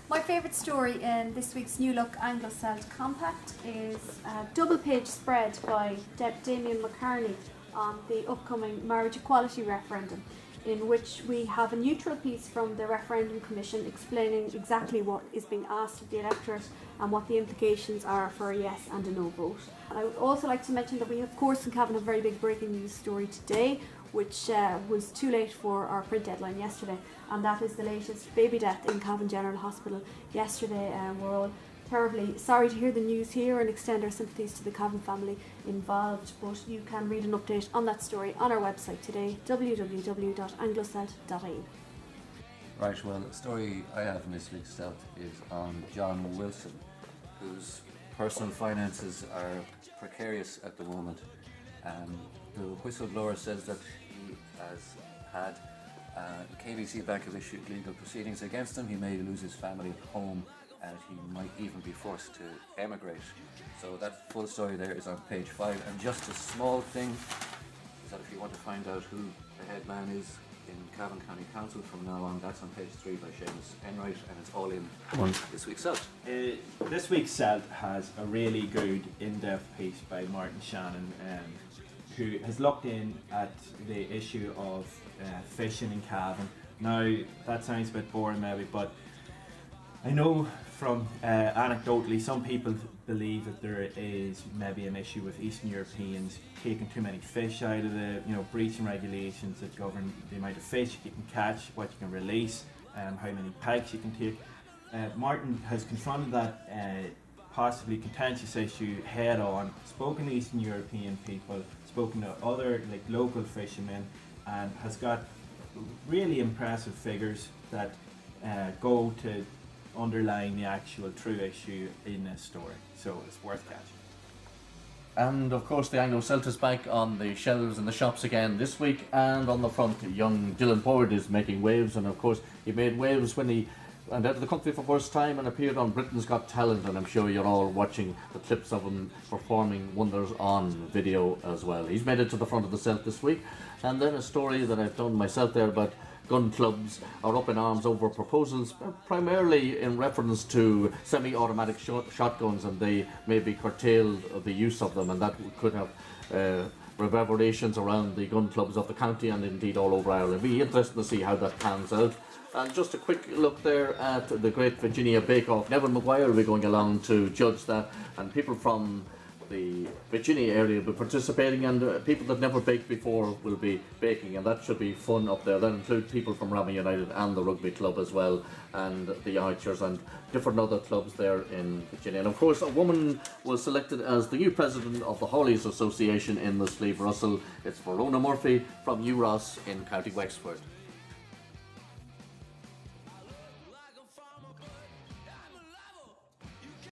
My favourite story in this week's New Look Anglo-Celt Compact is a double-page spread by Damian McCarney on the upcoming marriage equality referendum, in which we have a neutral piece from the referendum commission explaining exactly what is being asked of the electorate and what the implications are for a yes and a no vote. And I would also like to mention that we of course in Cavan have a very big breaking news story today, which was too late for our print deadline yesterday, and that is the latest baby death in Cavan General Hospital yesterday. We're all terribly sorry to hear the news here and extend our sympathies to the Cavan family involved, but you can read an update on that story on our website today, www.anglocelt.ie. Right, well, the story I have in this week's Celt is on John Wilson, whose personal finances are precarious at the moment. The whistleblower says that he has had KBC Bank has issued legal proceedings against him. He may lose his family home and he might even be forced to emigrate. So that full story there is on page 5. And just a small thing is that if you want to find out who the head man is in Cavan County Council from now on, that's on page 3 by Seamus Enright, and it's all in this week's Celt. This week's Celt has a really good in-depth piece by Martin Shannon, who has looked in at the issue of fishing in Cavan. Now, that sounds a bit boring maybe, but I know from anecdotally some people believe that there is maybe an issue with Eastern Europeans taking too many fish out of breaching regulations that govern the amount of fish you can catch, what you can release, how many pikes you can take. Martin has confronted that possibly contentious issue head on, spoken to Eastern European people, spoken to other local fishermen, and has got really impressive figures that go to underlying the actual true issue in this story, so it's worth catching. And of course the Anglo-Celt is back on the shelves in the shops again this week, and on the front young Dylan Pollard is making waves, and of course he made waves when he went out of the country for the first time and appeared on Britain's Got Talent, and I'm sure you're all watching the clips of him performing wonders on video as well. He's made it to the front of the Celt this week. And then a story that I've done myself there about gun clubs are up in arms over proposals, primarily in reference to semi-automatic shotguns, and they may be curtailed the use of them, and that could have reverberations around the gun clubs of the county and indeed all over Ireland. It'll be interesting to see how that pans out. And just a quick look there at the Great Virginia Bake Off. Neville Maguire will be going along to judge that, and people from the Virginia area will be participating, and people that never baked before will be baking, and that should be fun up there. That includes people from Rama United and the rugby club as well, and the Archers and different other clubs there in Virginia. And of course a woman was selected as the new president of the Hawleys Association in the Slieve Russell. It's Verona Murphy from New Ross in County Wexford.